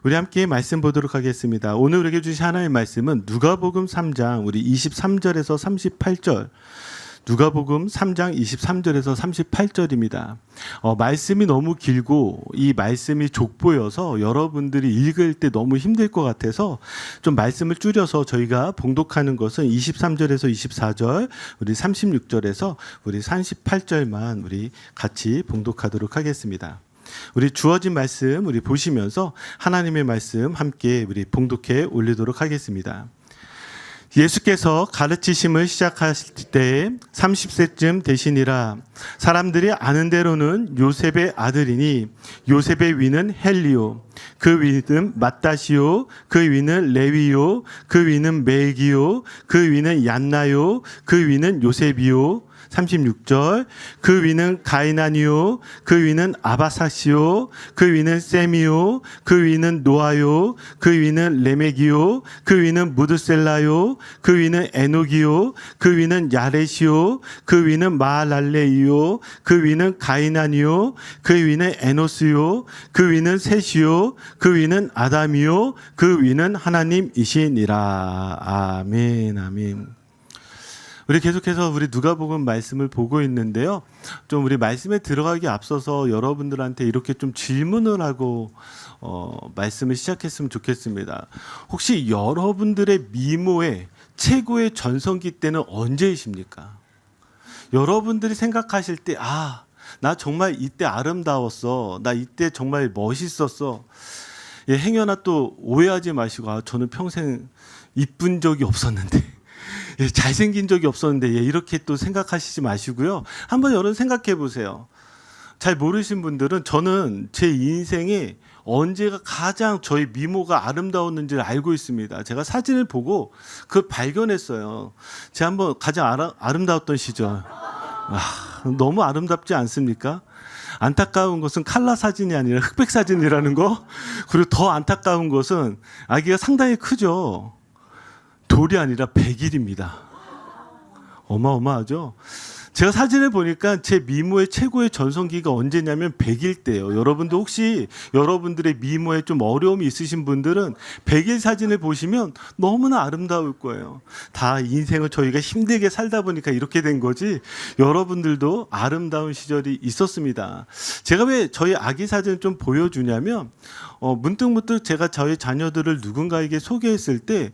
우리 함께 말씀 보도록 하겠습니다. 오늘 우리에게 주신 하나님의 말씀은 누가복음 3장 우리 23절에서 38절. 누가복음 3장 23절에서 38절입니다. 말씀이 너무 길고 이 말씀이 족보여서 여러분들이 읽을 때 너무 힘들 것 같아서 좀 말씀을 줄여서 저희가 봉독하는 것은 23절에서 24절, 우리 36절에서 우리 38절만 우리 같이 봉독하도록 하겠습니다. 우리 주어진 말씀 우리 보시면서 하나님의 말씀 함께 우리 봉독해 올리도록 하겠습니다. 예수께서 가르치심을 시작하실 때 30세쯤 되시니라. 사람들이 아는 대로는 요셉의 아들이니 요셉의 위는 헬리요, 그 위는 맏다시요, 그 위는 레위요, 그 위는 멜기요, 그 위는 얀나요, 그 위는 요셉이요. 36절, 그 위는 가이나니요, 그 위는 아바사시요, 그 위는 셈이요, 그 위는 노아요, 그 위는 레메기요, 그 위는 무드셀라요, 그 위는 에녹이요, 그 위는 야렛이요, 그 위는 마할랄레이요, 그 위는 가이나니요, 그 위는 에노스요, 그 위는 셋이요, 그 위는 아담이요, 그 위는 하나님이시니라. 아멘, 아멘. 우리 계속해서 우리 누가복음 말씀을 보고 있는데요. 좀 우리 말씀에 들어가기 앞서서 여러분들한테 이렇게 좀 질문을 하고 말씀을 시작했으면 좋겠습니다. 혹시 여러분들의 미모의 최고의 전성기 때는 언제이십니까? 여러분들이 생각하실 때 나 정말 이때 아름다웠어. 나 이때 정말 멋있었어. 예, 행여나 또 오해하지 마시고 저는 평생 이쁜 적이 없었는데 예, 잘생긴 적이 없었는데 이렇게 또 생각하시지 마시고요. 한번 여러분 생각해 보세요. 잘 모르신 분들은 저는 제 인생에 언제가 가장 저희 미모가 아름다웠는지를 알고 있습니다. 제가 사진을 보고 그걸 발견했어요. 제가 한번 가장 아름다웠던 시절. 너무 아름답지 않습니까? 안타까운 것은 칼라 사진이 아니라 흑백 사진이라는 거. 그리고 더 안타까운 것은 아기가 상당히 크죠. 돌이 아니라 100일입니다. 어마어마하죠? 제가 사진을 보니까 제 미모의 최고의 전성기가 언제냐면 100일 때예요. 여러분도 혹시 여러분들의 미모에 좀 어려움이 있으신 분들은 100일 사진을 보시면 너무나 아름다울 거예요. 다 인생을 저희가 힘들게 살다 보니까 이렇게 된 거지 여러분들도 아름다운 시절이 있었습니다. 제가 왜 저희 아기 사진을 좀 보여주냐면 문득문득 제가 저희 자녀들을 누군가에게 소개했을 때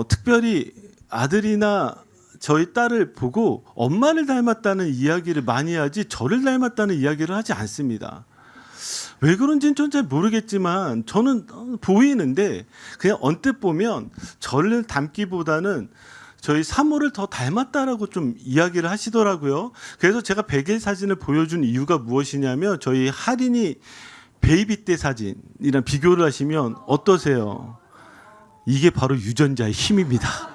특별히 아들이나 저희 딸을 보고 엄마를 닮았다는 이야기를 많이 하지 저를 닮았다는 이야기를 하지 않습니다. 왜 그런지는 전 잘 모르겠지만 저는 보이는데 그냥 언뜻 보면 저를 닮기보다는 저희 사모를 더 닮았다라고 좀 이야기를 하시더라고요. 그래서 제가 100일 사진을 보여준 이유가 무엇이냐면 저희 할인이 베이비 때 사진이랑 비교를 하시면 어떠세요? 이게 바로 유전자의 힘입니다.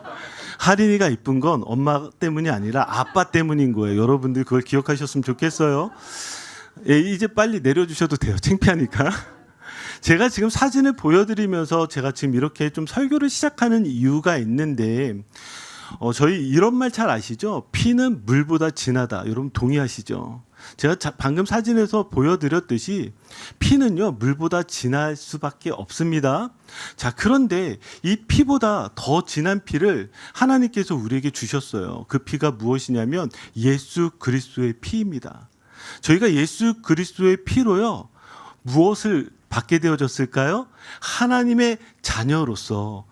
할인이가 이쁜 건 엄마 때문이 아니라 아빠 때문인 거예요. 여러분들 그걸 기억하셨으면 좋겠어요. 예, 이제 빨리 내려주셔도 돼요. 창피하니까. 제가 지금 사진을 보여드리면서 제가 지금 이렇게 좀 설교를 시작하는 이유가 있는데 저희 이런 말 잘 아시죠? 피는 물보다 진하다. 여러분 동의하시죠? 제가 방금 사진에서 보여드렸듯이 피는요 물보다 진할 수밖에 없습니다. 자, 그런데 이 피보다 더 진한 피를 하나님께서 우리에게 주셨어요. 그 피가 무엇이냐면 예수 그리스도의 피입니다. 저희가 예수 그리스도의 피로요 무엇을 받게 되어졌을까요? 하나님의 자녀로서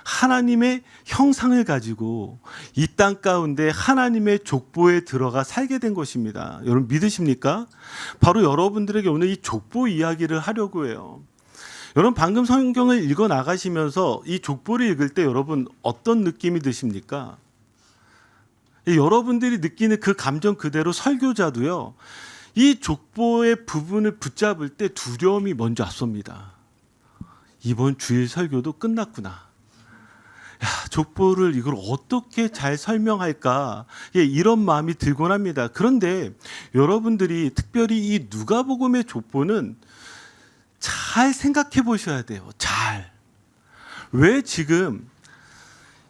하나님의 형상을 가지고 이 땅 가운데 하나님의 족보에 들어가 살게 된 것입니다. 여러분 믿으십니까? 바로 여러분들에게 오늘 이 족보 이야기를 하려고 해요. 여러분 방금 성경을 읽어 나가시면서 이 족보를 읽을 때 여러분 어떤 느낌이 드십니까? 여러분들이 느끼는 그 감정 그대로 설교자도요. 이 족보의 부분을 붙잡을 때 두려움이 먼저 앞섭니다. 이번 주일 설교도 끝났구나. 족보를 이걸 어떻게 잘 설명할까 이런 마음이 들곤 합니다. 그런데 여러분들이 특별히 이 누가복음의 족보는 잘 생각해 보셔야 돼요. 잘. 왜 지금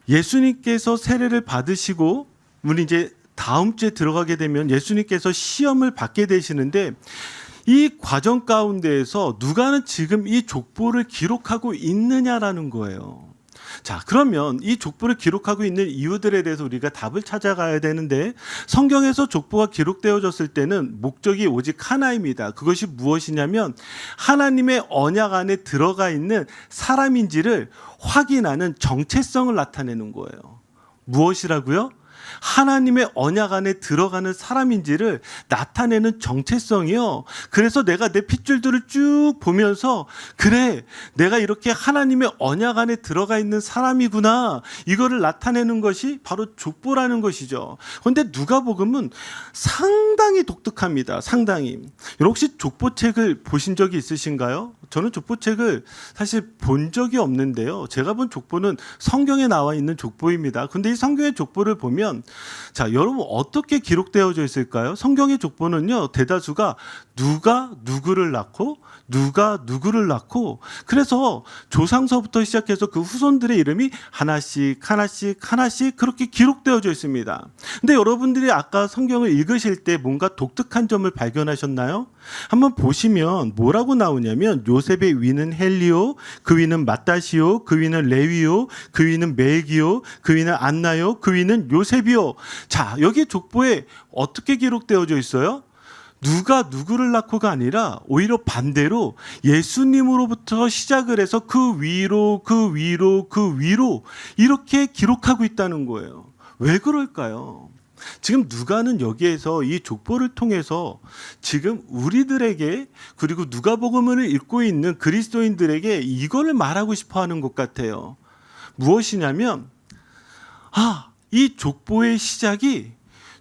예수님께서 세례를 받으시고 우리 이제 다음 주에 들어가게 되면 예수님께서 시험을 받게 되시는데 이 과정 가운데에서 누가는 지금 이 족보를 기록하고 있느냐라는 거예요. 자, 그러면 이 족보를 기록하고 있는 이유들에 대해서 우리가 답을 찾아가야 되는데, 성경에서 족보가 기록되어졌을 때는 목적이 오직 하나입니다. 그것이 무엇이냐면 하나님의 언약 안에 들어가 있는 사람인지를 확인하는 정체성을 나타내는 거예요. 무엇이라고요? 하나님의 언약 안에 들어가는 사람인지를 나타내는 정체성이요. 그래서 내가 내 핏줄들을 쭉 보면서, 그래, 내가 이렇게 하나님의 언약 안에 들어가 있는 사람이구나, 이거를 나타내는 것이 바로 족보라는 것이죠. 그런데 누가복음은 상당히 독특합니다. 상당히. 여러분 혹시 족보책을 보신 적이 있으신가요? 저는 족보책을 사실 본 적이 없는데요. 제가 본 족보는 성경에 나와 있는 족보입니다. 근데 이 성경의 족보를 보면, 자, 여러분 어떻게 기록되어져 있을까요? 성경의 족보는요, 대다수가 누가 누구를 낳고 누가 누구를 낳고, 그래서 조상서부터 시작해서 그 후손들의 이름이 하나씩 하나씩 하나씩 그렇게 기록되어져 있습니다. 근데 여러분들이 아까 성경을 읽으실 때 뭔가 독특한 점을 발견하셨나요? 한번 보시면 뭐라고 나오냐면, 요셉의 위는 헬리오, 그 위는 마따시오, 그 위는 레위오, 그 위는 멜기오, 그 위는 안나요, 그 위는 요셉이요. 자, 여기 족보에 어떻게 기록되어져 있어요? 누가 누구를 낳고가 아니라 오히려 반대로 예수님으로부터 시작을 해서 그 위로 그 위로 그 위로 이렇게 기록하고 있다는 거예요. 왜 그럴까요? 지금 누가는 여기에서 이 족보를 통해서 지금 우리들에게, 그리고 누가복음을 읽고 있는 그리스도인들에게 이거를 말하고 싶어 하는 것 같아요. 무엇이냐면, 이 족보의 시작이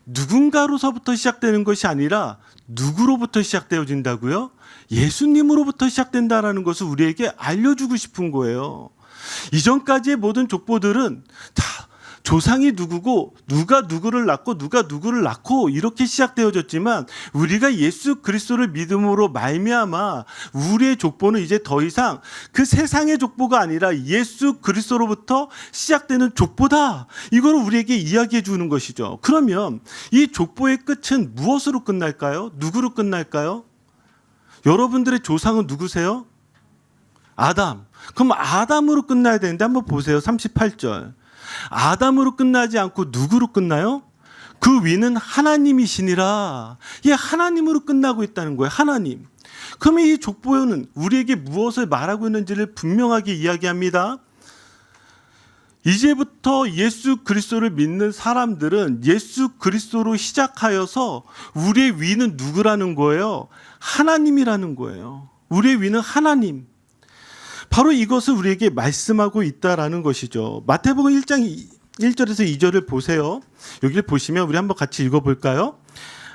누군가로서부터 시작되는 것이 아니라 누구로부터 시작되어진다고요? 예수님으로부터 시작된다라는 것을 우리에게 알려주고 싶은 거예요. 이전까지의 모든 족보들은 다 조상이 누구고 누가 누구를 낳고 누가 누구를 낳고 이렇게 시작되어졌지만, 우리가 예수 그리스도를 믿음으로 말미암아 우리의 족보는 이제 더 이상 그 세상의 족보가 아니라 예수 그리스도로부터 시작되는 족보다, 이걸 우리에게 이야기해 주는 것이죠. 그러면 이 족보의 끝은 무엇으로 끝날까요? 누구로 끝날까요? 여러분들의 조상은 누구세요? 아담. 그럼 아담으로 끝나야 되는데, 한번 보세요. 38절. 아담으로 끝나지 않고 누구로 끝나요? 그 위는 하나님이시니라. 하나님으로 끝나고 있다는 거예요. 하나님. 그러면 이 족보는 우리에게 무엇을 말하고 있는지를 분명하게 이야기합니다. 이제부터 예수 그리스도를 믿는 사람들은 예수 그리스도로 시작하여서 우리의 위는 누구라는 거예요? 하나님이라는 거예요. 우리의 위는 하나님. 바로 이것을 우리에게 말씀하고 있다라는 것이죠. 마태복음 1장 1절에서 2절을 보세요. 여기를 보시면 우리 한번 같이 읽어볼까요?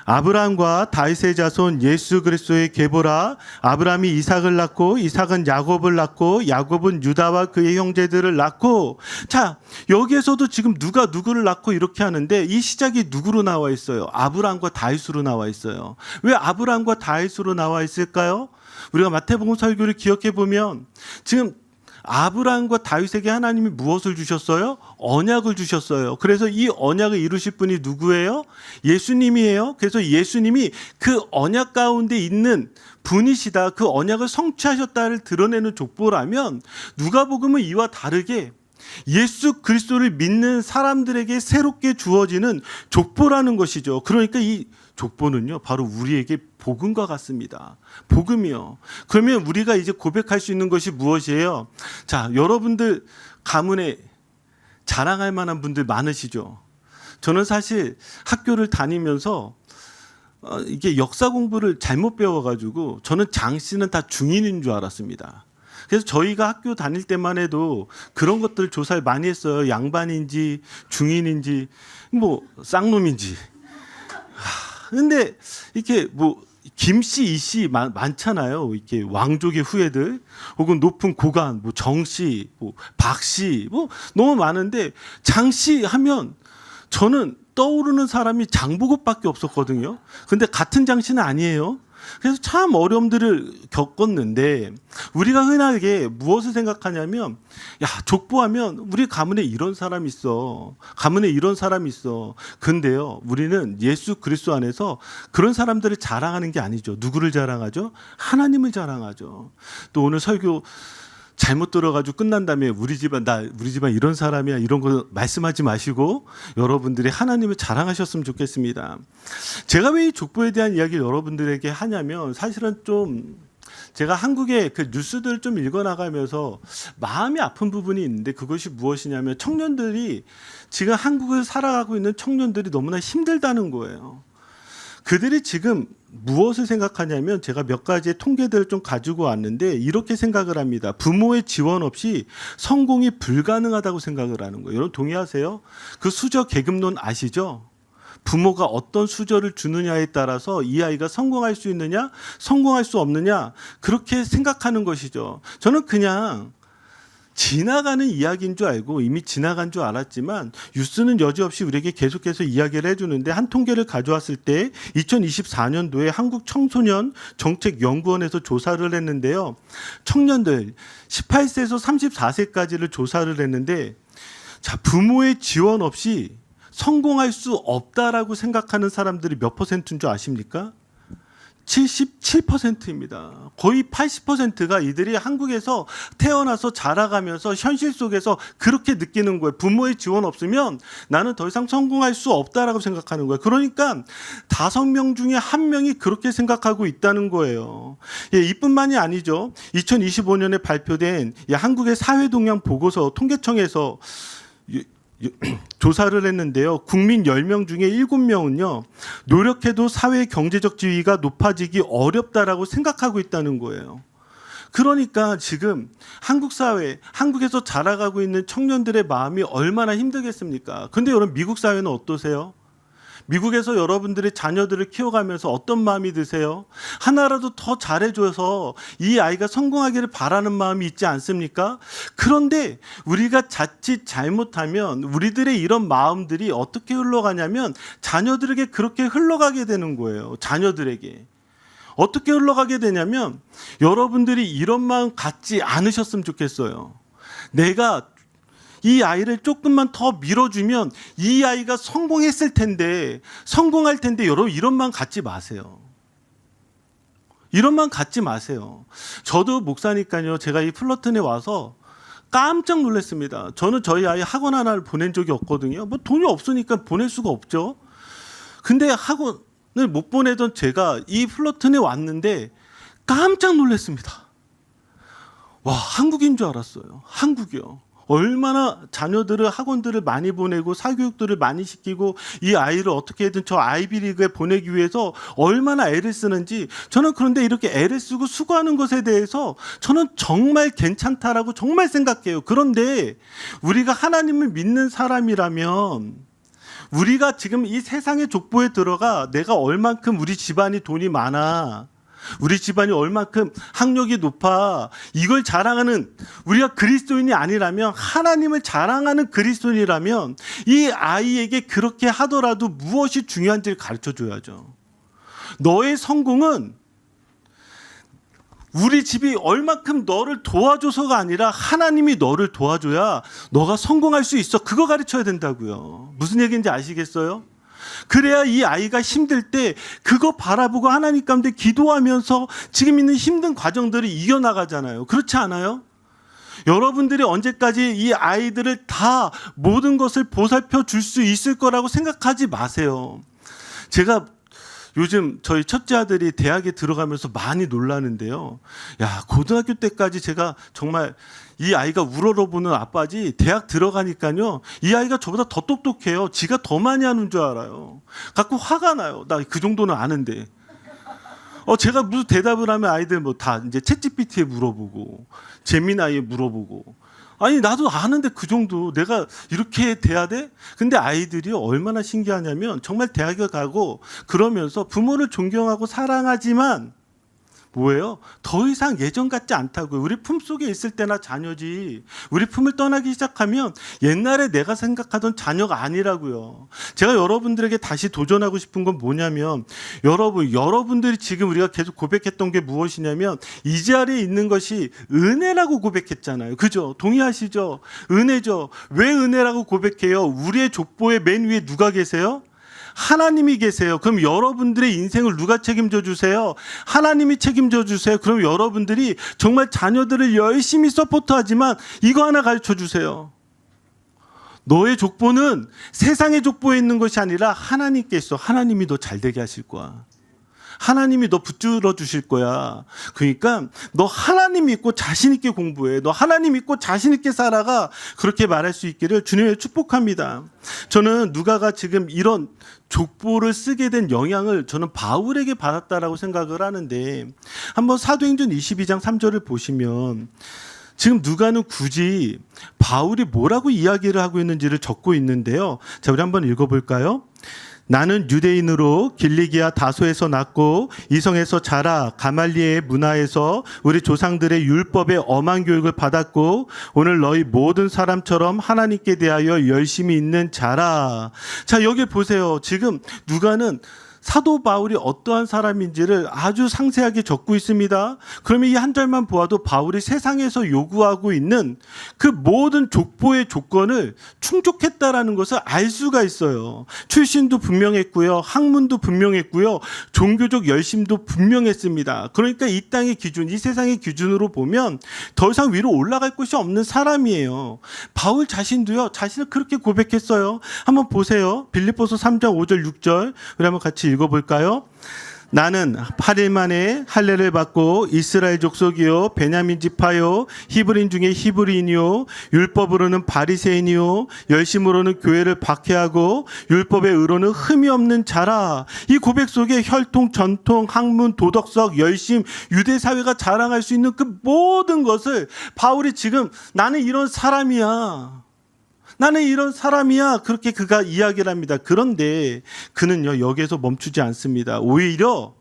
아브라함과 다윗의 자손 예수 그리스도의 계보라. 아브라함이 이삭을 낳고 이삭은 야곱을 낳고 야곱은 유다와 그의 형제들을 낳고. 자, 여기에서도 지금 누가 누구를 낳고 이렇게 하는데, 이 시작이 누구로 나와 있어요? 아브라함과 다윗으로 나와 있어요. 왜 아브라함과 다윗으로 나와 있을까요? 우리가 마태복음 설교를 기억해 보면 지금 아브라함과 다윗에게 하나님이 무엇을 주셨어요? 언약을 주셨어요. 그래서 이 언약을 이루실 분이 누구예요? 예수님이에요. 그래서 예수님이 그 언약 가운데 있는 분이시다, 그 언약을 성취하셨다를 드러내는 족보라면, 누가복음은 이와 다르게 예수 그리스도를 믿는 사람들에게 새롭게 주어지는 족보라는 것이죠. 그러니까 이 족보는요, 바로 우리에게 복음과 같습니다. 복음이요. 그러면 우리가 이제 고백할 수 있는 것이 무엇이에요? 자, 여러분들 가문에 자랑할 만한 분들 많으시죠? 저는 사실 학교를 다니면서 이게 역사 공부를 잘못 배워가지고 저는 장 씨는 다 중인인 줄 알았습니다. 그래서 저희가 학교 다닐 때만 해도 그런 것들 조사를 많이 했어요. 양반인지 중인인지 뭐 쌍놈인지. 근데 이렇게 뭐 김씨, 이씨 많잖아요. 이렇게 왕족의 후예들, 혹은 높은 고관, 뭐 정씨, 뭐 박씨, 뭐 너무 많은데, 장씨 하면 저는 떠오르는 사람이 장보고밖에 없었거든요. 근데 같은 장씨는 아니에요. 그래서 참 어려움들을 겪었는데 우리가 흔하게 무엇을 생각하냐면 야, 족보하면 우리 가문에 이런 사람이 있어. 가문에 이런 사람이 있어. 근데요, 우리는 예수 그리스도 안에서 그런 사람들을 자랑하는 게 아니죠. 누구를 자랑하죠? 하나님을 자랑하죠. 또 오늘 설교 잘못 들어가지고 끝난 다음에 우리 집안 이런 사람이야 이런 거 말씀하지 마시고 여러분들이 하나님을 자랑하셨으면 좋겠습니다. 제가 왜 이 족보에 대한 이야기를 여러분들에게 하냐면 사실은 좀 제가 한국의 그 뉴스들을 좀 읽어나가면서 마음이 아픈 부분이 있는데 그것이 무엇이냐면 청년들이 지금 한국을 살아가고 있는 청년들이 너무나 힘들다는 거예요. 그들이 지금 무엇을 생각하냐면 제가 몇 가지의 통계들을 좀 가지고 왔는데 이렇게 생각을 합니다. 부모의 지원 없이 성공이 불가능하다고 생각을 하는 거예요. 여러분 동의하세요? 그 수저 계급론 아시죠? 부모가 어떤 수저를 주느냐에 따라서 이 아이가 성공할 수 있느냐, 성공할 수 없느냐 그렇게 생각하는 것이죠. 저는 그냥 지나가는 이야기인 줄 알고 이미 지나간 줄 알았지만 뉴스는 여지없이 우리에게 계속해서 이야기를 해주는데 한 통계를 가져왔을 때 2024년도에 한국청소년정책연구원에서 조사를 했는데요. 청년들 18세에서 34세까지를 조사를 했는데 자, 부모의 지원 없이 성공할 수 없다라고 생각하는 사람들이 몇 퍼센트인 줄 아십니까? 77%입니다. 거의 80%가 이들이 한국에서 태어나서 자라가면서 현실 속에서 그렇게 느끼는 거예요. 부모의 지원 없으면 나는 더 이상 성공할 수 없다라고 생각하는 거예요. 그러니까 5명 중에 1명이 그렇게 생각하고 있다는 거예요. 예, 이뿐만이 아니죠. 2025년에 발표된 한국의 사회동향 보고서 통계청에서 조사를 했는데요. 국민 10명 중에 7명은요. 노력해도 사회 경제적 지위가 높아지기 어렵다라고 생각하고 있다는 거예요. 그러니까 지금 한국 사회, 한국에서 자라가고 있는 청년들의 마음이 얼마나 힘들겠습니까? 근데 여러분 미국 사회는 어떠세요? 미국에서 여러분들의 자녀들을 키워가면서 어떤 마음이 드세요? 하나라도 더 잘해줘서 이 아이가 성공하기를 바라는 마음이 있지 않습니까? 그런데 우리가 자칫 잘못하면 우리들의 이런 마음들이 어떻게 흘러가냐면 자녀들에게 그렇게 흘러가게 되는 거예요. 자녀들에게. 어떻게 흘러가게 되냐면 여러분들이 이런 마음 갖지 않으셨으면 좋겠어요. 내가 이 아이를 조금만 더 밀어주면 이 아이가 성공했을 텐데, 성공할 텐데 여러분 이런 마음 갖지 마세요. 이런 마음 갖지 마세요. 저도 목사니까요. 제가 이 플러튼에 와서 깜짝 놀랐습니다. 저는 저희 아이 학원 하나를 보낸 적이 없거든요. 뭐 돈이 없으니까 보낼 수가 없죠. 근데 학원을 못 보내던 제가 이 플러튼에 왔는데 깜짝 놀랐습니다. 와, 한국인 줄 알았어요. 한국이요. 얼마나 자녀들을 학원들을 많이 보내고 사교육들을 많이 시키고 이 아이를 어떻게든 저 아이비리그에 보내기 위해서 얼마나 애를 쓰는지 저는 그런데 이렇게 애를 쓰고 수고하는 것에 대해서 저는 정말 괜찮다라고 정말 생각해요. 그런데 우리가 하나님을 믿는 사람이라면 우리가 지금 이 세상의 족보에 들어가 내가 얼만큼 우리 집안이 돈이 많아, 우리 집안이 얼만큼 학력이 높아, 이걸 자랑하는 우리가 그리스도인이 아니라면, 하나님을 자랑하는 그리스도인이라면 이 아이에게 그렇게 하더라도 무엇이 중요한지를 가르쳐 줘야죠. 너의 성공은 우리 집이 얼만큼 너를 도와줘서가 아니라 하나님이 너를 도와줘야 너가 성공할 수 있어. 그거 가르쳐야 된다고요. 무슨 얘기인지 아시겠어요? 그래야 이 아이가 힘들 때 그거 바라보고 하나님 가운데 기도하면서 지금 있는 힘든 과정들을 이겨나가잖아요. 그렇지 않아요? 여러분들이 언제까지 이 아이들을 다 모든 것을 보살펴 줄 수 있을 거라고 생각하지 마세요. 제가 요즘 저희 첫째 아들이 대학에 들어가면서 많이 놀라는데요. 야, 고등학교 때까지 제가 정말 이 아이가 우러러보는 아빠지 대학 들어가니까요. 이 아이가 저보다 더 똑똑해요. 지가 더 많이 하는 줄 알아요. 갖고 화가 나요. 나 그 정도는 아는데. 제가 무슨 대답을 하면 아이들 뭐 다 이제 챗GPT에 물어보고 제미나이에 물어보고. 아니 나도 아는데 그 정도 내가 이렇게 돼야 돼? 근데 아이들이 얼마나 신기하냐면 정말 대학에 가고 그러면서 부모를 존경하고 사랑하지만 뭐예요? 더 이상 예전 같지 않다고요. 우리 품속에 있을 때나 자녀지 우리 품을 떠나기 시작하면 옛날에 내가 생각하던 자녀가 아니라고요. 제가 여러분들에게 다시 도전하고 싶은 건 뭐냐면 여러분들이 지금 우리가 계속 고백했던 게 무엇이냐면 이 자리에 있는 것이 은혜라고 고백했잖아요. 그죠? 동의하시죠? 은혜죠. 왜 은혜라고 고백해요? 우리의 족보의 맨 위에 누가 계세요? 하나님이 계세요. 그럼 여러분들의 인생을 누가 책임져 주세요? 하나님이 책임져 주세요. 그럼 여러분들이 정말 자녀들을 열심히 서포트하지만 이거 하나 가르쳐 주세요. 너의 족보는 세상의 족보에 있는 것이 아니라 하나님께 있어. 하나님이 너 잘되게 하실 거야. 하나님이 너 붙들어 주실 거야. 그러니까 너 하나님 믿고 자신 있게 공부해. 너 하나님 믿고 자신 있게 살아가. 그렇게 말할 수 있기를 주님의 축복합니다. 저는 누가가 지금 이런 족보를 쓰게 된 영향을 저는 바울에게 받았다라고 생각을 하는데 한번 사도행전 22장 3절을 보시면 지금 누가는 굳이 바울이 뭐라고 이야기를 하고 있는지를 적고 있는데요. 자, 우리 한번 읽어볼까요? 나는 유대인으로 길리기아 다소에서 낳고 이성에서 자라 가말리엘의 문화에서 우리 조상들의 율법의 엄한 교육을 받았고 오늘 너희 모든 사람처럼 하나님께 대하여 열심히 있는 자라. 자, 여기 보세요. 지금 누가는 사도 바울이 어떠한 사람인지를 아주 상세하게 적고 있습니다. 그러면 이 한 절만 보아도 바울이 세상에서 요구하고 있는 그 모든 족보의 조건을 충족했다라는 것을 알 수가 있어요. 출신도 분명했고요. 학문도 분명했고요. 종교적 열심도 분명했습니다. 그러니까 이 땅의 기준, 이 세상의 기준으로 보면 더 이상 위로 올라갈 곳이 없는 사람이에요. 바울 자신도요. 자신을 그렇게 고백했어요. 한번 보세요. 빌립보서 3장 5절 6절 우리 한번 같이 읽어볼까요? 나는 8일 만에 할례를 받고 이스라엘 족속이요 베냐민 지파요 히브리인 중에 히브리인이요 율법으로는 바리새인이요 열심으로는 교회를 박해하고 율법의 의로는 흠이 없는 자라. 이 고백 속에 혈통, 전통, 학문, 도덕성, 열심, 유대 사회가 자랑할 수 있는 그 모든 것을 바울이 지금 나는 이런 사람이야. 나는 이런 사람이야. 그렇게 그가 이야기를 합니다. 그런데 그는요, 여기에서 멈추지 않습니다. 오히려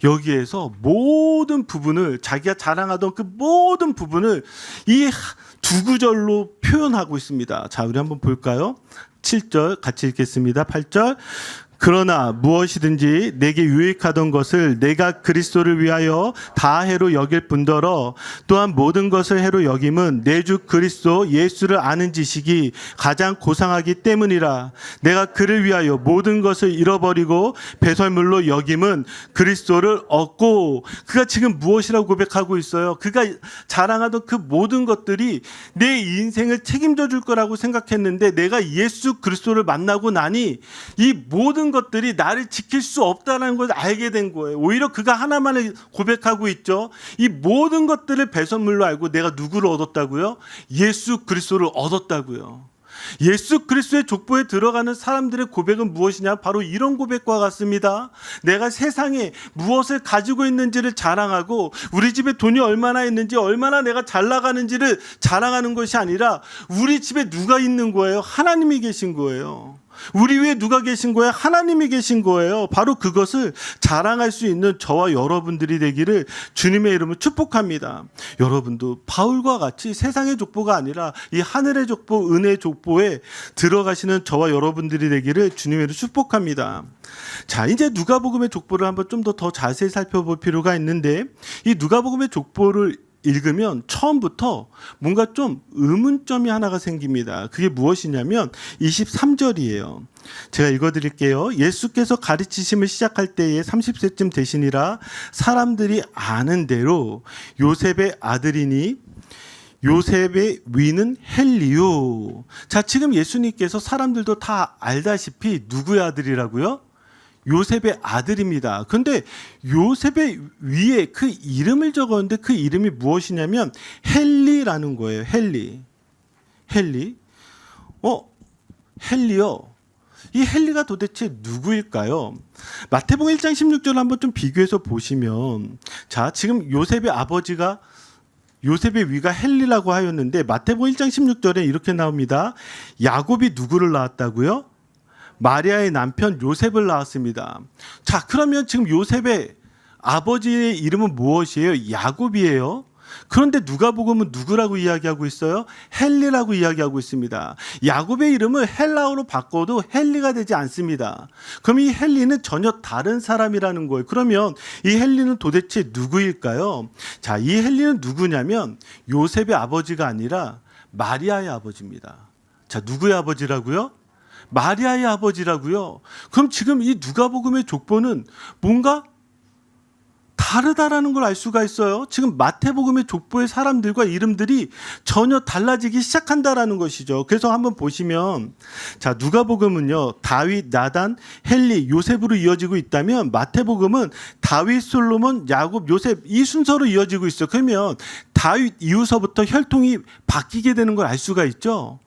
여기에서 모든 부분을 자기가 자랑하던 그 모든 부분을 이 두 구절로 표현하고 있습니다. 자, 우리 한번 볼까요? 7절 같이 읽겠습니다. 8절. 그러나 무엇이든지 내게 유익하던 것을 내가 그리스도를 위하여 다 해로 여길 뿐더러 또한 모든 것을 해로 여김은 내 주 그리스도 예수를 아는 지식이 가장 고상하기 때문이라. 내가 그를 위하여 모든 것을 잃어버리고 배설물로 여김은 그리스도를 얻고. 그가 지금 무엇이라고 고백하고 있어요? 그가 자랑하던 그 모든 것들이 내 인생을 책임져 줄 거라고 생각했는데 내가 예수 그리스도를 만나고 나니 이 모든 것들이 나를 지킬 수 없다는 걸 알게 된 거예요. 오히려 그가 하나만을 고백하고 있죠. 이 모든 것들을 배설물로 알고 내가 누구를 얻었다고요? 예수 그리스도를 얻었다고요. 예수 그리스도의 족보에 들어가는 사람들의 고백은 무엇이냐? 바로 이런 고백과 같습니다. 내가 세상에 무엇을 가지고 있는지를 자랑하고 우리 집에 돈이 얼마나 있는지 얼마나 내가 잘 나가는지를 자랑하는 것이 아니라 우리 집에 누가 있는 거예요? 하나님이 계신 거예요. 우리 위에 누가 계신 거예요? 하나님이 계신 거예요. 바로 그것을 자랑할 수 있는 저와 여러분들이 되기를 주님의 이름으로 축복합니다. 여러분도 바울과 같이 세상의 족보가 아니라 이 하늘의 족보, 은혜의 족보에 들어가시는 저와 여러분들이 되기를 주님의 이름으로 축복합니다. 자, 이제 누가복음의 족보를 한번 좀 더 자세히 살펴볼 필요가 있는데 이 누가복음의 족보를 읽으면 처음부터 뭔가 좀 의문점이 하나가 생깁니다. 그게 무엇이냐면 23절이에요. 제가 읽어드릴게요. 예수께서 가르치심을 시작할 때에 30세쯤 되시니라. 사람들이 아는 대로 요셉의 아들이니 요셉의 위는 헬리요. 자, 지금 예수님께서 사람들도 다 알다시피 누구의 아들이라고요? 요셉의 아들입니다. 그런데 요셉의 위에 그 이름을 적었는데 그 이름이 무엇이냐면 헬리라는 거예요. 헬리. 헬리요. 이 헬리가 도대체 누구일까요? 마태복음 1장 16절을 한번 좀 비교해서 보시면, 자, 지금 요셉의 아버지가 요셉의 위가 헬리라고 하였는데 마태복음 1장 16절에 이렇게 나옵니다. 야곱이 누구를 낳았다고요? 마리아의 남편 요셉을 낳았습니다. 자, 그러면 지금 요셉의 아버지의 이름은 무엇이에요? 야곱이에요. 그런데 누가복음은 누구라고 이야기하고 있어요? 헨리라고 이야기하고 있습니다. 야곱의 이름을 헬라어로 바꿔도 헨리가 되지 않습니다. 그럼 이 헨리는 전혀 다른 사람이라는 거예요. 그러면 이 헨리는 도대체 누구일까요? 자, 이 헨리는 누구냐면 요셉의 아버지가 아니라 마리아의 아버지입니다. 자, 누구의 아버지라고요? 마리아의 아버지라고요. 그럼 지금 이 누가복음의 족보는 뭔가 다르다라는 걸 알 수가 있어요. 지금 마태복음의 족보의 사람들과 이름들이 전혀 달라지기 시작한다라는 것이죠. 그래서 한번 보시면, 자, 누가복음은요, 다윗, 나단, 헨리, 요셉으로 이어지고 있다면 마태복음은 다윗, 솔로몬, 야곱, 요셉 이 순서로 이어지고 있어요. 그러면 다윗 이후서부터 혈통이 바뀌게 되는 걸 알 수가 있죠.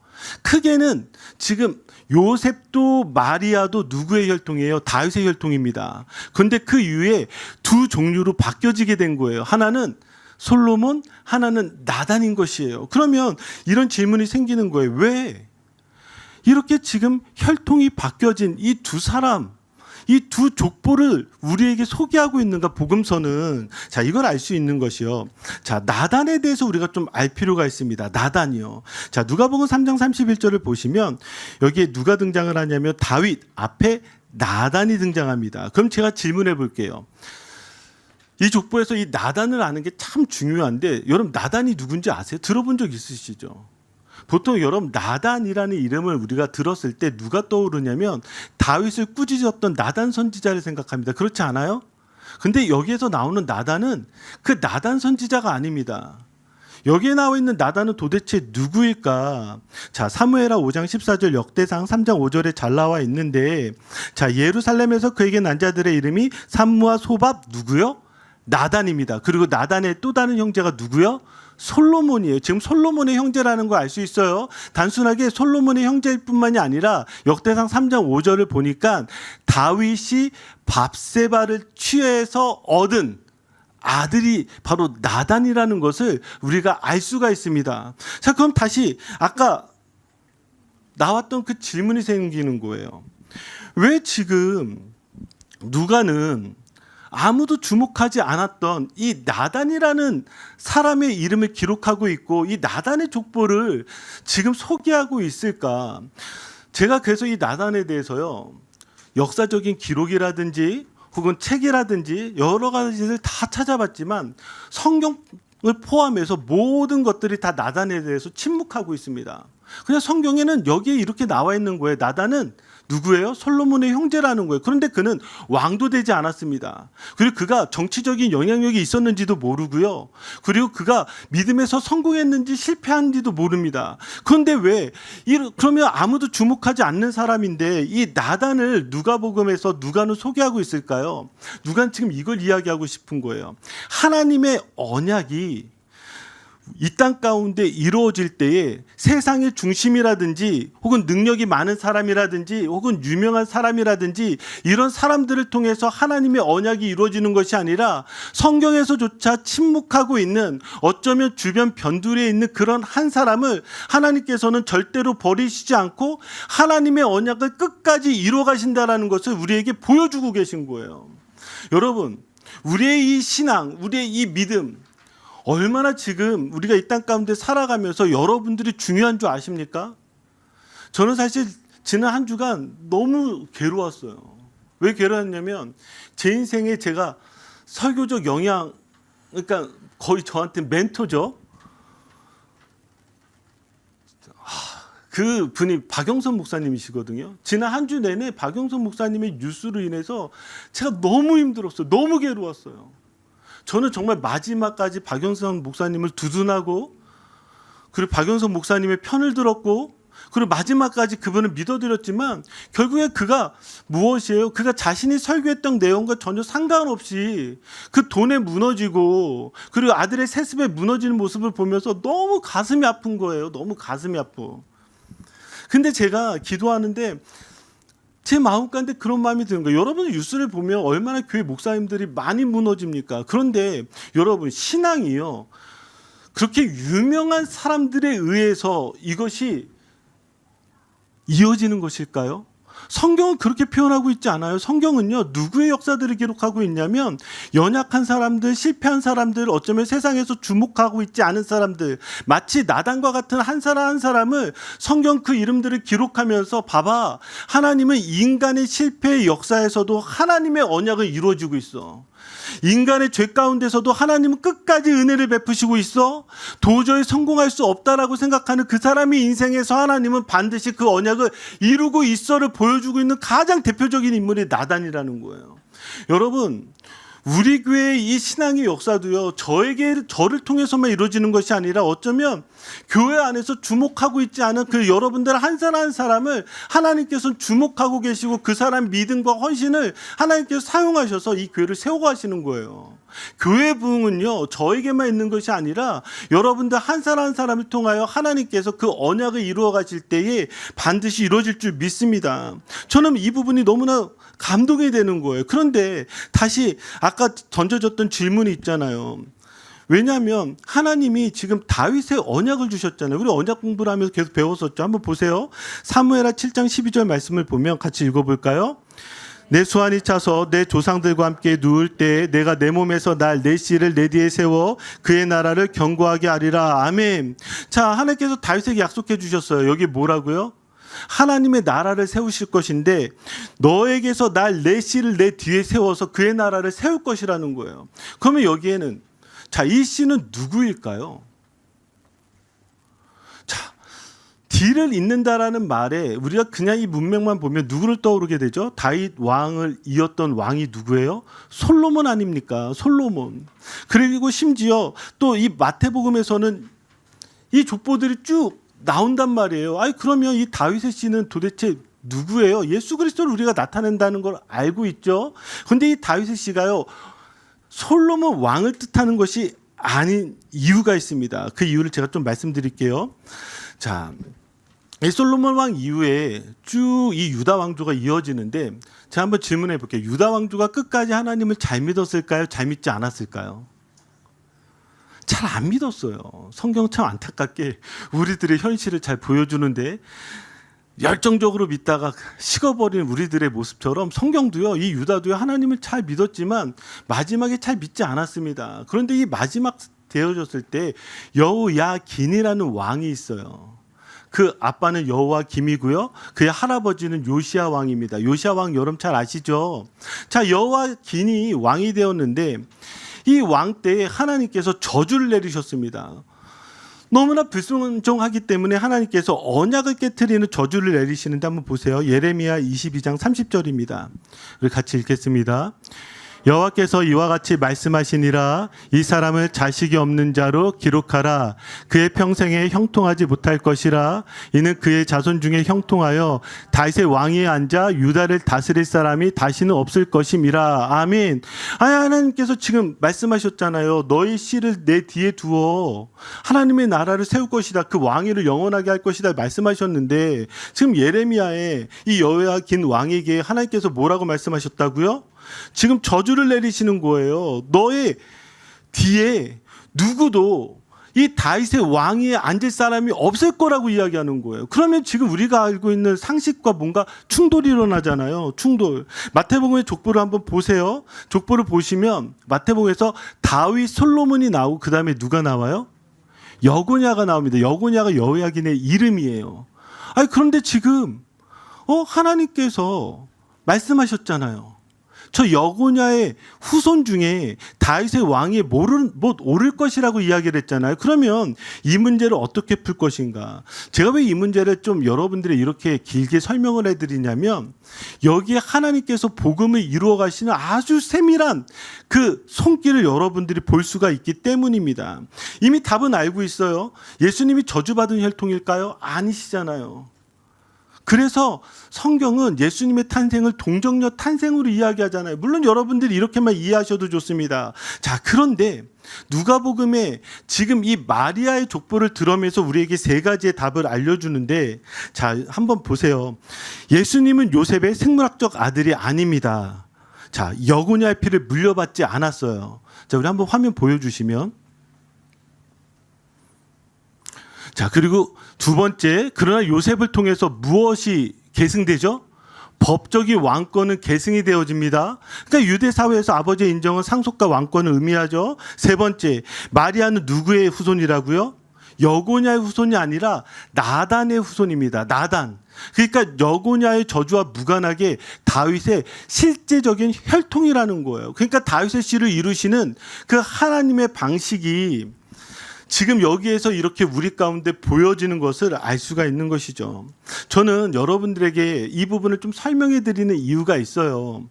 크게는 지금 요셉도 마리아도 누구의 혈통이에요? 다윗의 혈통입니다. 그런데 그 이후에 두 종류로 바뀌어지게 된 거예요. 하나는 솔로몬, 하나는 나단인 것이에요. 그러면 이런 질문이 생기는 거예요. 왜 이렇게 지금 혈통이 바뀌어진 이 두 사람, 이 두 족보를 우리에게 소개하고 있는가, 복음서는. 자, 이걸 알 수 있는 것이요. 자, 나단에 대해서 우리가 좀 알 필요가 있습니다. 나단이요. 자, 누가복음 3장 31절을 보시면 여기에 누가 등장을 하냐면 다윗 앞에 나단이 등장합니다. 그럼 제가 질문해 볼게요. 이 족보에서 이 나단을 아는 게 참 중요한데, 여러분 나단이 누군지 아세요? 들어본 적 있으시죠? 보통 여러분 나단이라는 이름을 우리가 들었을 때 누가 떠오르냐면 다윗을 꾸짖었던 나단 선지자를 생각합니다. 그렇지 않아요? 근데 여기에서 나오는 나단은 그 나단 선지자가 아닙니다. 여기에 나와 있는 나단은 도대체 누구일까? 자, 사무엘하 5장 14절, 역대상 3장 5절에 잘 나와 있는데, 자, 예루살렘에서 그에게 난 자들의 이름이 삼무와 소밥 누구요? 나단입니다. 그리고 나단의 또 다른 형제가 누구요? 솔로몬이에요. 지금 솔로몬의 형제라는 걸 알 수 있어요. 단순하게 솔로몬의 형제일 뿐만이 아니라 역대상 3장 5절을 보니까 다윗이 밧세바를 취해서 얻은 아들이 바로 나단이라는 것을 우리가 알 수가 있습니다. 자, 그럼 다시 아까 나왔던 그 질문이 생기는 거예요. 왜 지금 누가는 아무도 주목하지 않았던 이 나단이라는 사람의 이름을 기록하고 있고 이 나단의 족보를 지금 소개하고 있을까? 제가 그래서 이 나단에 대해서요, 역사적인 기록이라든지 혹은 책이라든지 여러 가지를 다 찾아봤지만 성경을 포함해서 모든 것들이 다 나단에 대해서 침묵하고 있습니다. 그냥 성경에는 여기에 이렇게 나와 있는 거예요. 나단은 누구예요? 솔로몬의 형제라는 거예요. 그런데 그는 왕도 되지 않았습니다. 그리고 그가 정치적인 영향력이 있었는지도 모르고요. 그리고 그가 믿음에서 성공했는지 실패한지도 모릅니다. 그런데 왜 그러면 아무도 주목하지 않는 사람인데 이 나단을 누가복음에서 누가는 소개하고 있을까요? 누가는 지금 이걸 이야기하고 싶은 거예요. 하나님의 언약이 이 땅 가운데 이루어질 때에 세상의 중심이라든지 혹은 능력이 많은 사람이라든지 혹은 유명한 사람이라든지 이런 사람들을 통해서 하나님의 언약이 이루어지는 것이 아니라 성경에서조차 침묵하고 있는, 어쩌면 주변 변두리에 있는 그런 한 사람을 하나님께서는 절대로 버리시지 않고 하나님의 언약을 끝까지 이루어 가신다라는 것을 우리에게 보여주고 계신 거예요. 여러분, 우리의 이 신앙, 우리의 이 믿음 얼마나 지금 우리가 이 땅 가운데 살아가면서 여러분들이 중요한 줄 아십니까? 저는 사실 지난 한 주간 너무 괴로웠어요. 왜 괴로웠냐면 제 인생에 제가 설교적 영향, 그러니까 거의 저한테 멘토죠. 그 분이 박영선 목사님이시거든요. 지난 한 주 내내 박영선 목사님의 뉴스로 인해서 제가 너무 힘들었어요. 너무 괴로웠어요. 저는 정말 마지막까지 박영선 목사님을 두둔하고, 그리고 박영선 목사님의 편을 들었고, 그리고 마지막까지 그분을 믿어드렸지만 결국에 그가 무엇이에요? 그가 자신이 설교했던 내용과 전혀 상관없이 그 돈에 무너지고 그리고 아들의 세습에 무너지는 모습을 보면서 너무 가슴이 아픈 거예요. 너무 가슴이 아프. 근데 제가 기도하는데 제 마음 가운데 그런 마음이 드는 거예요. 여러분 뉴스를 보면 얼마나 교회 목사님들이 많이 무너집니까? 그런데 여러분, 신앙이요, 그렇게 유명한 사람들에 의해서 이것이 이어지는 것일까요? 성경은 그렇게 표현하고 있지 않아요. 성경은요, 누구의 역사들을 기록하고 있냐면 연약한 사람들, 실패한 사람들, 어쩌면 세상에서 주목하고 있지 않은 사람들, 마치 나단과 같은 한 사람 한 사람을 성경 그 이름들을 기록하면서 봐봐, 하나님은 인간의 실패의 역사에서도 하나님의 언약을 이루어지고 있어. 인간의 죄 가운데서도 하나님은 끝까지 은혜를 베푸시고 있어. 도저히 성공할 수 없다라고 생각하는 그 사람의 인생에서 하나님은 반드시 그 언약을 이루고 있어를 보여주고 있는 가장 대표적인 인물이 나단이라는 거예요. 여러분, 우리 교회의 이 신앙의 역사도요, 저를 통해서만 이루어지는 것이 아니라 어쩌면 교회 안에서 주목하고 있지 않은 그 여러분들 한 사람 한 사람을 하나님께서 주목하고 계시고 그 사람 믿음과 헌신을 하나님께서 사용하셔서 이 교회를 세워가시는 거예요. 교회 부흥은요, 저에게만 있는 것이 아니라 여러분들 한 사람 한 사람을 통하여 하나님께서 그 언약을 이루어 가실 때에 반드시 이루어질 줄 믿습니다. 저는 이 부분이 너무나 감동이 되는 거예요. 그런데 다시 아까 던져졌던 질문이 있잖아요. 왜냐하면 하나님이 지금 다윗의 언약을 주셨잖아요. 우리 언약 공부를 하면서 계속 배웠었죠. 한번 보세요. 사무엘하 7장 12절 말씀을 보면 같이 읽어볼까요? 내 수완이 차서 내 조상들과 함께 누울 때 내가 내 몸에서 날 내 씨를 내 뒤에 세워 그의 나라를 견고하게 하리라. 아멘. 자, 하나님께서 다윗에게 약속해 주셨어요. 여기 뭐라고요? 하나님의 나라를 세우실 것인데 너에게서 날 내 씨를 내 뒤에 세워서 그의 나라를 세울 것이라는 거예요. 그러면 여기에는 자, 이 씨는 누구일까요? 자, 뒤를 잇는다라는 말에 우리가 그냥 이 문맥만 보면 누구를 떠오르게 되죠? 다윗 왕을 이었던 왕이 누구예요? 솔로몬 아닙니까? 솔로몬. 그리고 심지어 또 이 마태복음에서는 이 족보들이 쭉 나온단 말이에요. 아니 그러면 이 다윗의 씨는 도대체 누구예요? 예수 그리스도를 우리가 나타낸다는 걸 알고 있죠. 그런데 이 다윗의 씨가요, 솔로몬 왕을 뜻하는 것이 아닌 이유가 있습니다. 그 이유를 제가 좀 말씀드릴게요. 자, 이 솔로몬 왕 이후에 쭉 이 유다 왕조가 이어지는데 제가 한번 질문해 볼게요. 유다 왕조가 끝까지 하나님을 잘 믿었을까요? 잘 믿지 않았을까요? 잘 안 믿었어요. 성경 참 안타깝게 우리들의 현실을 잘 보여주는데 열정적으로 믿다가 식어버린 우리들의 모습처럼 성경도요, 이 유다도요, 하나님을 잘 믿었지만 마지막에 잘 믿지 않았습니다. 그런데 이 마지막 되어졌을 때 여호야긴이라는 왕이 있어요. 그 아빠는 여호야김이고요, 그의 할아버지는 요시야 왕입니다. 요시야 왕 여러분 잘 아시죠? 자, 여호야긴이 왕이 되었는데 이 왕 때에 하나님께서 저주를 내리셨습니다. 너무나 불순종하기 때문에 하나님께서 언약을 깨트리는 저주를 내리시는데 한번 보세요. 예레미야 22장 30절입니다. 우리 같이 읽겠습니다. 여호와께서 이와 같이 말씀하시니라. 이 사람을 자식이 없는 자로 기록하라. 그의 평생에 형통하지 못할 것이라. 이는 그의 자손 중에 형통하여 다윗의 왕위에 앉아 유다를 다스릴 사람이 다시는 없을 것임이라. 아멘. 하나님께서 지금 말씀하셨잖아요. 너희 씨를 내 뒤에 두어 하나님의 나라를 세울 것이다. 그 왕위를 영원하게 할 것이다 말씀하셨는데 지금 예레미야에 이 여호야긴 왕에게 하나님께서 뭐라고 말씀하셨다고요? 지금 저주를 내리시는 거예요. 너의 뒤에 누구도 이 다윗의 왕위에 앉을 사람이 없을 거라고 이야기하는 거예요. 그러면 지금 우리가 알고 있는 상식과 뭔가 충돌이 일어나잖아요. 충돌. 마태복음의 족보를 한번 보세요. 족보를 보시면 마태복음에서 다윗, 솔로몬이 나오고 그 다음에 누가 나와요? 여고냐가 나옵니다. 여고냐가 여호야긴의 이름이에요. 아니 그런데 지금 하나님께서 말씀하셨잖아요. 저 여고냐의 후손 중에 다윗의 왕이 못 오를 것이라고 이야기를 했잖아요. 그러면 이 문제를 어떻게 풀 것인가? 제가 왜 이 문제를 좀 여러분들이 이렇게 길게 설명을 해드리냐면 여기에 하나님께서 복음을 이루어 가시는 아주 세밀한 그 손길을 여러분들이 볼 수가 있기 때문입니다. 이미 답은 알고 있어요. 예수님이 저주받은 혈통일까요? 아니시잖아요. 그래서 성경은 예수님의 탄생을 동정녀 탄생으로 이야기하잖아요. 물론 여러분들이 이렇게만 이해하셔도 좋습니다. 자, 그런데 누가복음에 지금 이 마리아의 족보를 들으면서 우리에게 세 가지의 답을 알려주는데 자, 한번 보세요. 예수님은 요셉의 생물학적 아들이 아닙니다. 자, 여고냐의 피를 물려받지 않았어요. 자, 우리 한번 화면 보여주시면. 자, 그리고 두 번째, 그러나 요셉을 통해서 무엇이 계승되죠? 법적인 왕권은 계승이 되어집니다. 그러니까 유대 사회에서 아버지의 인정은 상속과 왕권을 의미하죠. 세 번째, 마리아는 누구의 후손이라고요? 여고냐의 후손이 아니라 나단의 후손입니다. 나단. 그러니까 여고냐의 저주와 무관하게 다윗의 실제적인 혈통이라는 거예요. 그러니까 다윗의 씨를 이루시는 그 하나님의 방식이 지금 여기에서 이렇게 우리 가운데 보여지는 것을 알 수가 있는 것이죠. 저는 여러분들에게 이 부분을 좀 설명해 드리는 이유가 있어요.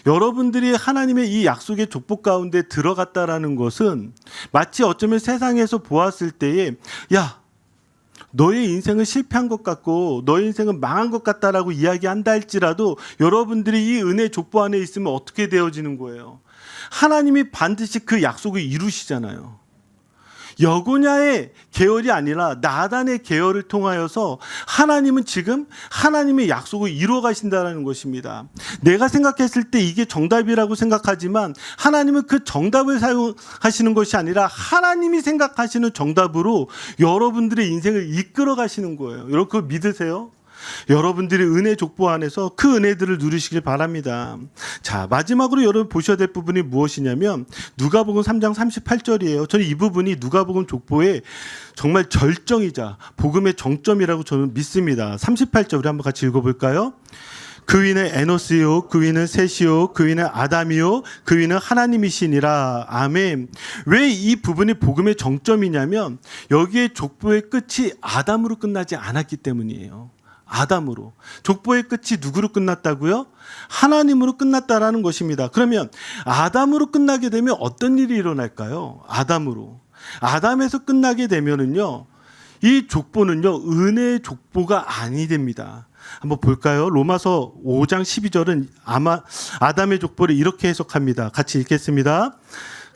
여러분들이 하나님의 이 약속의 족보 가운데 들어갔다라는 것은 마치 어쩌면 세상에서 보았을 때에 야, 너의 인생은 실패한 것 같고 너의 인생은 망한 것 같다라고 이야기한다 할지라도 여러분들이 이 은혜 족보 안에 있으면 어떻게 되어지는 거예요? 하나님이 반드시 그 약속을 이루시잖아요. 여고냐의 계열이 아니라 나단의 계열을 통하여서 하나님은 지금 하나님의 약속을 이루어 가신다는 것입니다. 내가 생각했을 때 이게 정답이라고 생각하지만 하나님은 그 정답을 사용하시는 것이 아니라 하나님이 생각하시는 정답으로 여러분들의 인생을 이끌어 가시는 거예요. 여러분 그거 믿으세요? 여러분들이 은혜 족보 안에서 그 은혜들을 누리시길 바랍니다. 자, 마지막으로 여러분 보셔야 될 부분이 무엇이냐면 누가복음 3장 38절이에요. 저는 이 부분이 누가복음 족보의 정말 절정이자 복음의 정점이라고 저는 믿습니다. 38절 우리 한번 같이 읽어볼까요? 그 위는 에노스요, 그 위는 셋이요, 그 위는 아담이요, 그 위는 하나님이시니라. 아멘. 왜 이 부분이 복음의 정점이냐면 여기에 족보의 끝이 아담으로 끝나지 않았기 때문이에요. 아담으로. 족보의 끝이 누구로 끝났다고요? 하나님으로 끝났다라는 것입니다. 그러면 아담으로 끝나게 되면 어떤 일이 일어날까요? 아담으로. 아담에서 끝나게 되면은요, 이 족보는요, 은혜의 족보가 아니 됩니다. 한번 볼까요? 로마서 5장 12절은 아마 아담의 족보를 이렇게 해석합니다. 같이 읽겠습니다.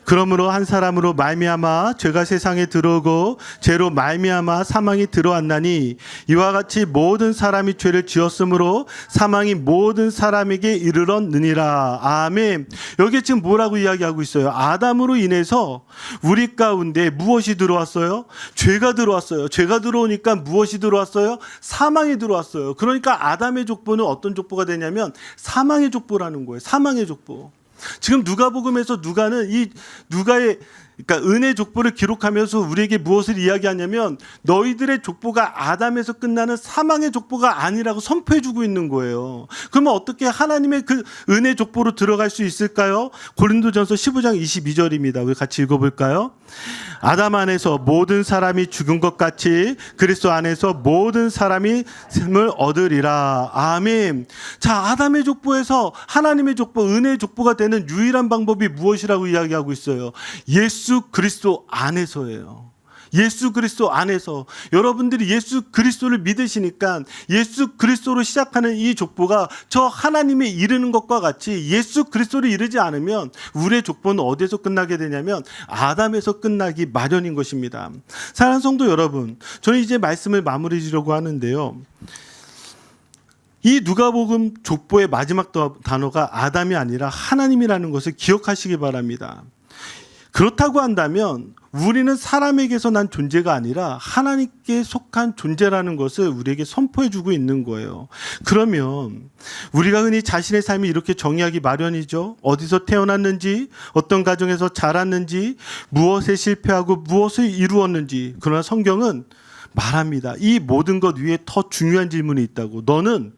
그러므로 한 사람으로 말미암아 죄가 세상에 들어오고 죄로 말미암아 사망이 들어왔나니 이와 같이 모든 사람이 죄를 지었으므로 사망이 모든 사람에게 이르렀느니라. 아멘. 여기 지금 뭐라고 이야기하고 있어요? 아담으로 인해서 우리 가운데 무엇이 들어왔어요? 죄가 들어왔어요. 죄가 들어오니까 무엇이 들어왔어요? 사망이 들어왔어요. 그러니까 아담의 족보는 어떤 족보가 되냐면 사망의 족보라는 거예요. 사망의 족보. 지금 누가복음에서 누가의 그러니까 은혜 족보를 기록하면서 우리에게 무엇을 이야기하냐면 너희들의 족보가 아담에서 끝나는 사망의 족보가 아니라고 선포해주고 있는 거예요. 그러면 어떻게 하나님의 그 은혜 족보로 들어갈 수 있을까요? 고린도전서 15장 22절입니다. 우리 같이 읽어볼까요? 아담 안에서 모든 사람이 죽은 것 같이 그리스도 안에서 모든 사람이 샘을 얻으리라. 아멘. 자, 아담의 족보에서 하나님의 족보, 은혜의 족보가 되는 유일한 방법이 무엇이라고 이야기하고 있어요? 예수 그리스도 안에서예요. 예수 그리스도 안에서. 여러분들이 예수 그리스도를 믿으시니까 예수 그리스도로 시작하는 이 족보가 저 하나님에 이르는 것과 같이 예수 그리스도를 이르지 않으면 우리의 족보는 어디에서 끝나게 되냐면 아담에서 끝나기 마련인 것입니다. 사랑하는 성도 여러분, 저는 이제 말씀을 마무리 지려고 하는데요. 이 누가복음 족보의 마지막 단어가 아담이 아니라 하나님이라는 것을 기억하시기 바랍니다. 그렇다고 한다면 우리는 사람에게서 난 존재가 아니라 하나님께 속한 존재라는 것을 우리에게 선포해주고 있는 거예요. 그러면 우리가 흔히 자신의 삶이 이렇게 정의하기 마련이죠. 어디서 태어났는지, 어떤 가정에서 자랐는지, 무엇에 실패하고 무엇을 이루었는지. 그러나 성경은 말합니다. 이 모든 것 위에 더 중요한 질문이 있다고. 너는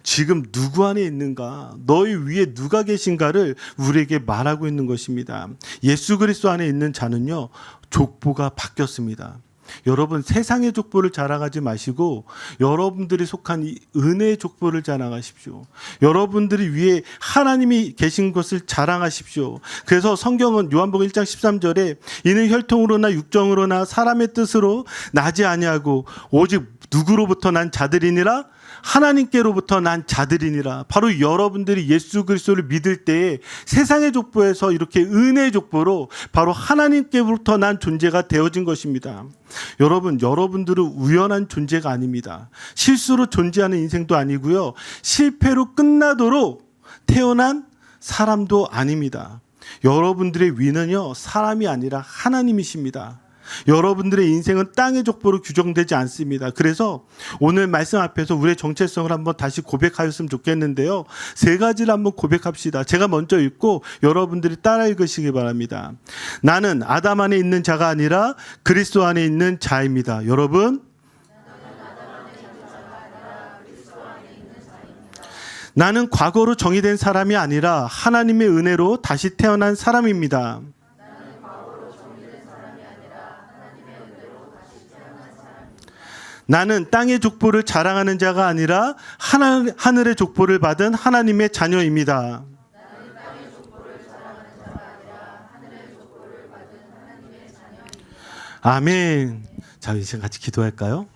지금 누구 안에 있는가? 너희 위에 누가 계신가를 우리에게 말하고 있는 것입니다. 예수 그리스도 안에 있는 자는요, 족보가 바뀌었습니다. 여러분, 세상의 족보를 자랑하지 마시고 여러분들이 속한 이 은혜의 족보를 자랑하십시오. 여러분들이 위에 하나님이 계신 것을 자랑하십시오. 그래서 성경은 요한복음 1장 13절에 이는 혈통으로나 육정으로나 사람의 뜻으로 나지 아니하고 오직 누구로부터 난 자들이니라? 하나님께로부터 난 자들이니라. 바로 여러분들이 예수 그리스도를 믿을 때에 세상의 족보에서 이렇게 은혜의 족보로 바로 하나님께로부터 난 존재가 되어진 것입니다. 여러분, 여러분들은 우연한 존재가 아닙니다. 실수로 존재하는 인생도 아니고요, 실패로 끝나도록 태어난 사람도 아닙니다. 여러분들의 위는요, 사람이 아니라 하나님이십니다. 여러분들의 인생은 땅의 족보로 규정되지 않습니다. 그래서 오늘 말씀 앞에서 우리의 정체성을 한번 다시 고백하였으면 좋겠는데요. 세 가지를 한번 고백합시다. 제가 먼저 읽고 여러분들이 따라 읽으시기 바랍니다. 나는 아담 안에 있는 자가 아니라 그리스도 안에 있는 자입니다. 여러분, 나는 과거로 정의된 사람이 아니라 하나님의 은혜로 다시 태어난 사람입니다. 나는 땅의 족보를 자랑하는 자가 아니라 하늘의 족보를 받은 하나님의 자녀입니다. 아멘. 자, 이제 같이 기도할까요?